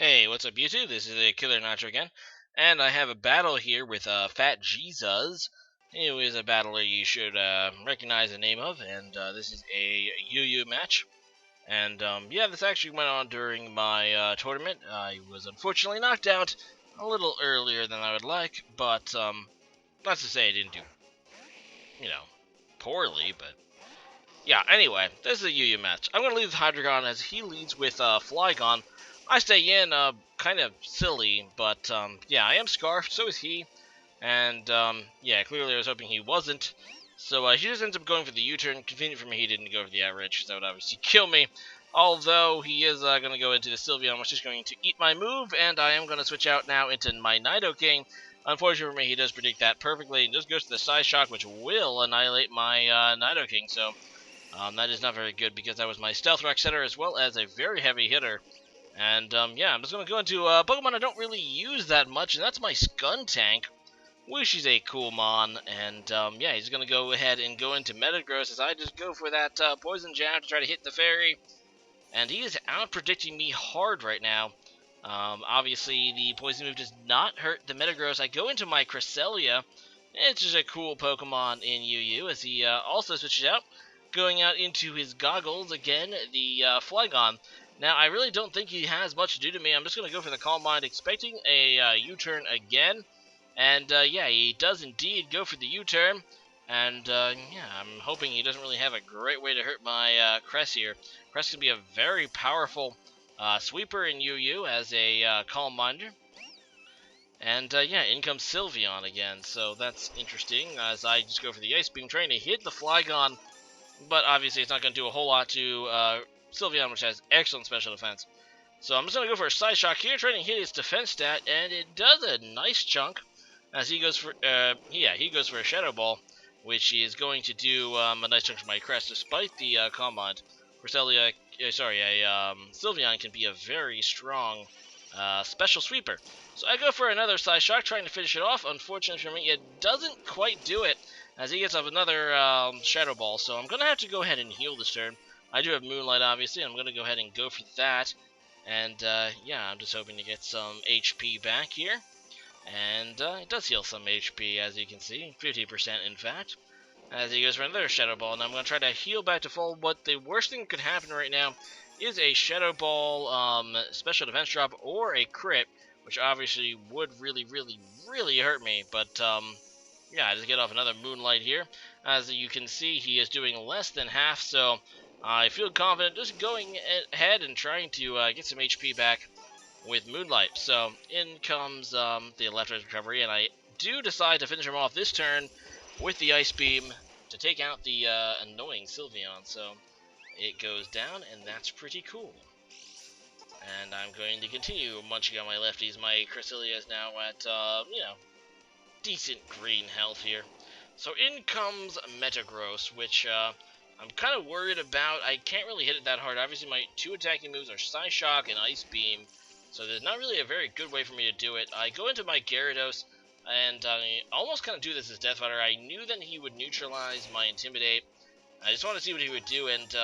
Hey, what's up, YouTube? This is the Killer Nacho again, and I have a battle here with Fat Jesus. Who is a battler you should recognize the name of, and this is a Yu match. And yeah, this actually went on during my tournament. I was unfortunately knocked out a little earlier than I would like, but not to say I didn't do, you know, poorly, but yeah, anyway, this is a Yu match. I'm going to lead with Hydreigon as he leads with Flygon. I stay in, kind of silly, but yeah, I am Scarfed, so is he. And yeah, clearly I was hoping he wasn't. So he just ends up going for the U-turn. Convenient for me he didn't go for the outrage, because that would obviously kill me. Although he is going to go into the Sylveon, which is going to eat my move, and I am going to switch out now into my Nidoking. Unfortunately for me, he does predict that perfectly, and just goes to the Side Shock, which will annihilate my Nidoking. So that is not very good because that was my Stealth Rock setter as well as a very heavy hitter. And yeah, I'm just going to go into Pokemon I don't really use that much, and that's my Skuntank, which is a cool mon. And yeah, he's going to go ahead and go into Metagross as I just go for that Poison Jab to try to hit the Fairy. And he is out-predicting me hard right now. Obviously, the Poison move does not hurt the Metagross. I go into my Cresselia. It's just a cool Pokemon in UU as he also switches out, going out into his goggles again, the Flygon. Now, I really don't think he has much to do to me. I'm just going to go for the Calm Mind, expecting a U-turn again. And yeah, he does indeed go for the U-turn. And yeah, I'm hoping he doesn't really have a great way to hurt my Cress here. Cress can be a very powerful sweeper in UU as a Calm Minder. And yeah, in comes Sylveon again, so that's interesting as I just go for the Ice Beam, trying to hit the Flygon, but obviously it's not going to do a whole lot to Sylveon, which has excellent special defense. So I'm just going to go for a Side Shock here, trying to hit his defense stat, and it does a nice chunk as he goes for, he goes for a Shadow Ball, which is going to do a nice chunk for my Crest, despite the Calm Mind. Sylveon can be a very strong special sweeper. So I go for another Side Shock, trying to finish it off. Unfortunately for me, it doesn't quite do it, as he gets up another Shadow Ball. So I'm going to have to go ahead and heal this turn. I do have Moonlight, obviously, and I'm going to go ahead and go for that. And yeah, I'm just hoping to get some HP back here. And it does heal some HP, as you can see, 50% in fact. As he goes for another Shadow Ball, and I'm going to try to heal back to full. But the worst thing that could happen right now is a Shadow Ball special defense drop or a crit, which obviously would really hurt me. But yeah, I just get off another Moonlight here. As you can see, he is doing less than half, so I feel confident just going ahead and trying to get some HP back with Moonlight. So in comes the left-right recovery, and I do decide to finish him off this turn with the Ice Beam to take out the annoying Sylveon. So it goes down, and that's pretty cool. And I'm going to continue munching on my lefties. My Cresselia is now at, you know, decent green health here. So in comes Metagross, which I'm kind of worried about. I can't really hit it that hard. Obviously, my two attacking moves are Psyshock and Ice Beam, so there's not really a very good way for me to do it. I go into my Gyarados, and I almost kind of do this as Death Fighter. I knew that he would neutralize my Intimidate. I just want to see what he would do, and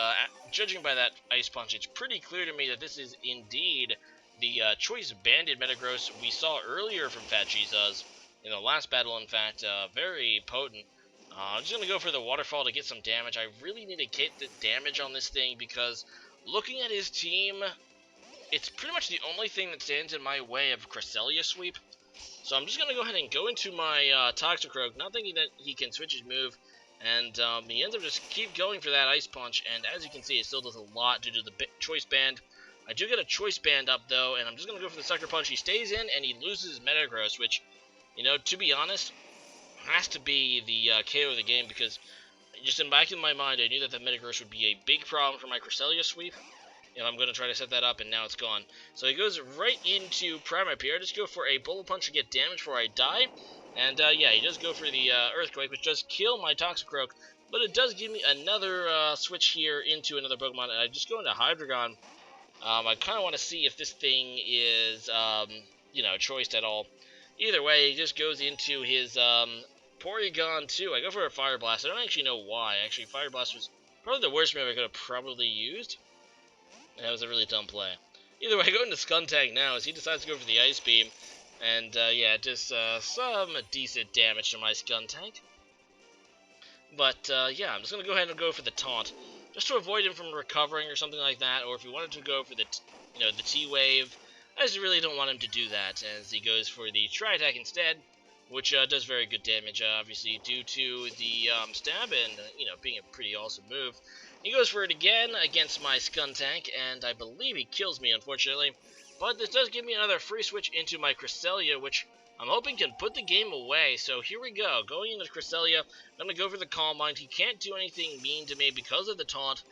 judging by that Ice Punch, it's pretty clear to me that this is indeed the Choice Banded Metagross we saw earlier from Fat Jesus in the last battle, in fact. Very potent. I'm just going to go for the Waterfall to get some damage. I really need to get the damage on this thing because looking at his team, it's pretty much the only thing that stands in my way of Cresselia sweep. So I'm just going to go ahead and go into my Toxicroak, not thinking that he can switch his move. And he ends up just keep going for that Ice Punch, and as you can see, it still does a lot due to the Choice Band. I do get a Choice Band up, though, and I'm just going to go for the Sucker Punch. He stays in, and he loses Metagross, which, you know, to be honest, has to be the KO of the game, because just in back in my mind, I knew that the Metagross would be a big problem for my Cresselia sweep, and I'm going to try to set that up, and now it's gone. So he goes right into Primeape. I just go for a Bullet Punch to get damage before I die. And yeah, he does go for the Earthquake, which does kill my Toxicroak, but it does give me another switch here into another Pokemon, and I just go into Hydreigon. I kind of want to see if this thing is, you know, choiced at all. Either way, he just goes into his Porygon 2. I go for a Fire Blast. I don't actually know why. Actually, Fire Blast was probably the worst move I could have probably used. And that was a really dumb play. Either way, I go into Skuntank now as he decides to go for the Ice Beam. And, yeah, just some decent damage to my Skuntank. But, yeah, I'm just going to go ahead and go for the Taunt. Just to avoid him from recovering or something like that. Or if you wanted to go for the, the T-Wave, I just really don't want him to do that. As he goes for the Tri-Attack instead, which does very good damage, obviously, due to the stab and, being a pretty awesome move. He goes for it again against my Skuntank, and I believe he kills me, unfortunately. But this does give me another free switch into my Cresselia, which I'm hoping can put the game away. So here we go. Going into Cresselia, I'm going to go for the Calm Mind. He can't do anything mean to me because of the taunt.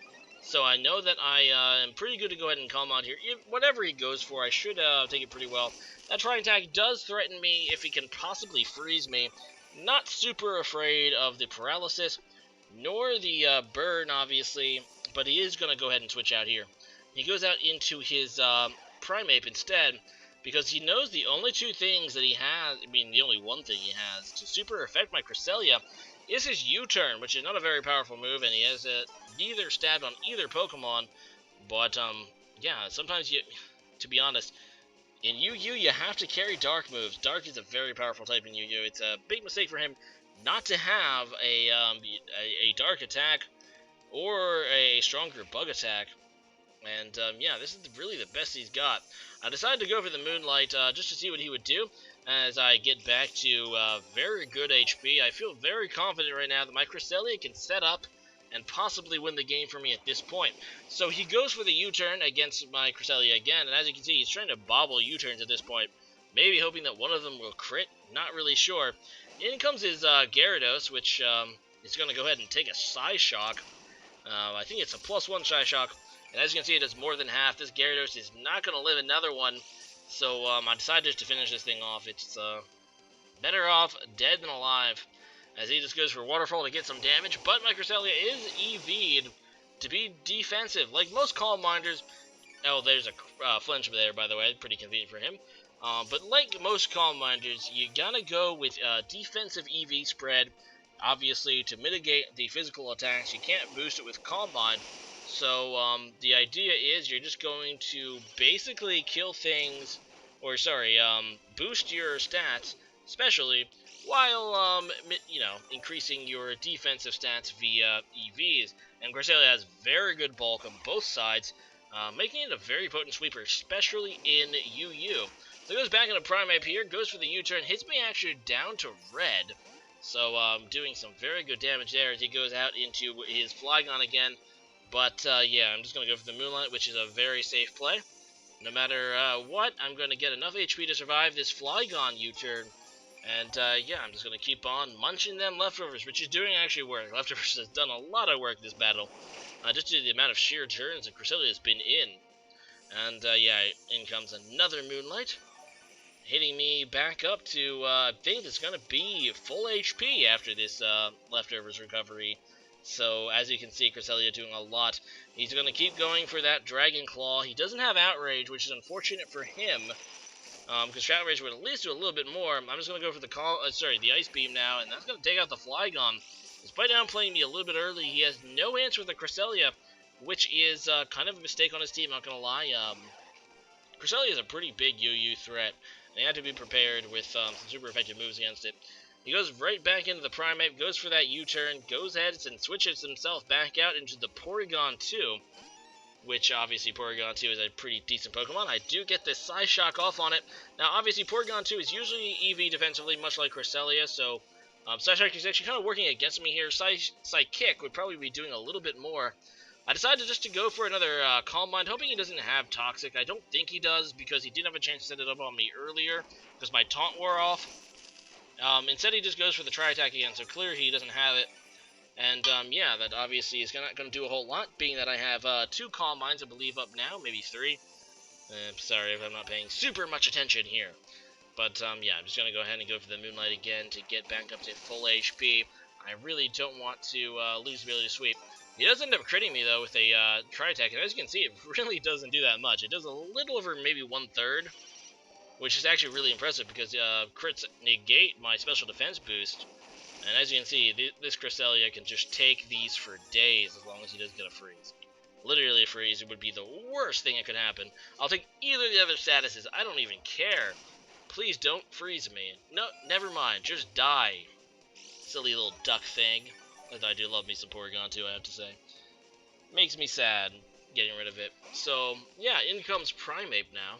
So I know that I am pretty good to go ahead and Calm Mind here. Whatever he goes for, I should take it pretty well. That Tri-Attack does threaten me if he can possibly freeze me. Not super afraid of the paralysis, nor the burn, obviously, but he is going to go ahead and switch out here. He goes out into his Primeape instead, because he knows the only two things that he has, the only one thing he has to super affect my Cresselia is his U-turn, which is not a very powerful move, and he has neither stabbed on either Pokemon, but, yeah, sometimes to be honest, in Yu-Yu, you have to carry Dark moves. Dark is a very powerful type in Yu-Yu. It's a big mistake for him not to have a Dark attack or a stronger Bug attack. And, yeah, this is really the best he's got. I decided to go for the Moonlight just to see what he would do as I get back to very good HP. I feel very confident right now that my Cresselia can set up and possibly win the game for me at this point. So he goes for the U-turn against my Cresselia again, and as you can see, he's trying to bobble U-turns at this point. Maybe hoping that one of them will crit, not really sure. In comes his Gyarados, which is going to go ahead and take a Psyshock. I think it's a +1 Psyshock. And as you can see, it does more than half. This Gyarados is not going to live another one. So I decided to finish this thing off. It's better off dead than alive. As he just goes for Waterfall to get some damage. But my Cresselia is EV'd to be defensive. Like most Calm Minders. Oh, there's a flinch there, by the way. Pretty convenient for him. But like most Calm Minders, you gotta go with defensive EV spread. Obviously, to mitigate the physical attacks, you can't boost it with Calm Mind. So, the idea is you're just going to basically kill things, or sorry, boost your stats, especially, while, increasing your defensive stats via EVs. And Cresselia has very good bulk on both sides, making it a very potent sweeper, especially in UU. So it goes back into Primeape here, goes for the U-turn, hits me actually down to red. So, doing some very good damage there as he goes out into his Flygon again. But, yeah, I'm just going to go for the Moonlight, which is a very safe play. No matter what, I'm going to get enough HP to survive this Flygon U-turn. And, yeah, I'm just going to keep on munching them Leftovers, which is doing actually work. Leftovers has done a lot of work this battle, just due to the amount of sheer turns that Cresselia has been in. And, yeah, in comes another Moonlight, hitting me back up to, I think it's going to be full HP after this Leftovers recovery. So, as you can see, Cresselia doing a lot. He's going to keep going for that Dragon Claw. He doesn't have Outrage, which is unfortunate for him, because Outrage would at least do a little bit more. I'm just going to go for the Ice Beam now, and that's going to take out the Flygon. Despite downplaying me a little bit early, he has no answer with the Cresselia, which is kind of a mistake on his team, not going to lie. Cresselia is a pretty big UU threat, and you have to be prepared with some super effective moves against it. He goes right back into the Primeape, goes for that U-turn, goes ahead and switches himself back out into the Porygon 2, which obviously Porygon 2 is a pretty decent Pokemon. I do get this Psyshock off on it. Now, obviously, Porygon 2 is usually EV defensively, much like Cresselia, so Psyshock is actually kind of working against me here. Psykick would probably be doing a little bit more. I decided just to go for another Calm Mind, hoping he doesn't have Toxic. I don't think he does, because he did have a chance to set it up on me earlier, because my taunt wore off. Instead, he just goes for the Tri-Attack again, so clear he doesn't have it. And, yeah, that obviously is not going to do a whole lot, being that I have 2 Calm Minds, I believe, up now, maybe 3. Sorry if I'm not paying super much attention here. But, yeah, I'm just going to go ahead and go for the Moonlight again to get back up to full HP. I really don't want to lose the ability to sweep. He does end up critting me, though, with a Tri-Attack, and as you can see, it really doesn't do that much. It does a little over maybe 1/3. Which is actually really impressive because crits negate my special defense boost. And as you can see, this Cresselia can just take these for days as long as he doesn't get a freeze. Literally a freeze would be the worst thing that could happen. I'll take either of the other statuses. I don't even care. Please don't freeze me. No, never mind. Just die. Silly little duck thing. Although I do love me some Porygon too, I have to say. Makes me sad getting rid of it. So, yeah, in comes Primeape now.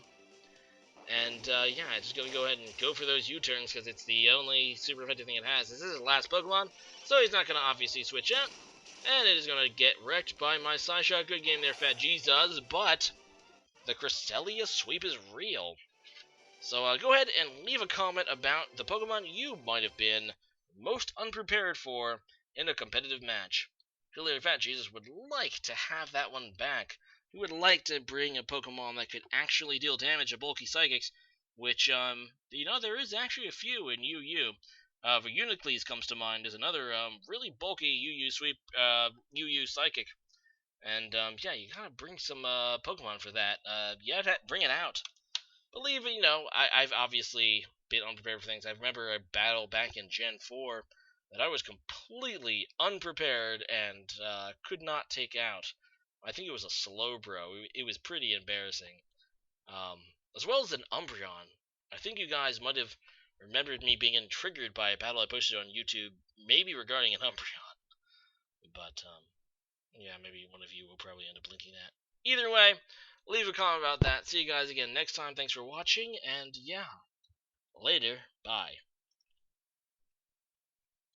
And, yeah, I'm just going to go ahead and go for those U-turns because it's the only super effective thing it has. This is his last Pokemon, so he's not going to obviously switch out. And it is going to get wrecked by my Psyshock. Good game there, Fat Jesus. But the Cresselia sweep is real. So go ahead and leave a comment about the Pokemon you might have been most unprepared for in a competitive match. Clearly, Fat Jesus would like to have that one back. He would like to bring a Pokemon that could actually deal damage to bulky Psychics, which, there is actually a few in UU. Unicles comes to mind as another really bulky UU sweep, UU Psychic. And, yeah, you gotta bring some Pokemon for that. Bring it out. Believe it, I've obviously been unprepared for things. I remember a battle back in Gen 4 that I was completely unprepared and could not take out. I think it was a Slowbro. It was pretty embarrassing. As well as an Umbreon. I think you guys might have remembered me being triggered by a battle I posted on YouTube, maybe regarding an Umbreon. But, yeah, maybe one of you will probably end up linking that. Either way, leave a comment about that. See you guys again next time. Thanks for watching, and yeah, later. Bye.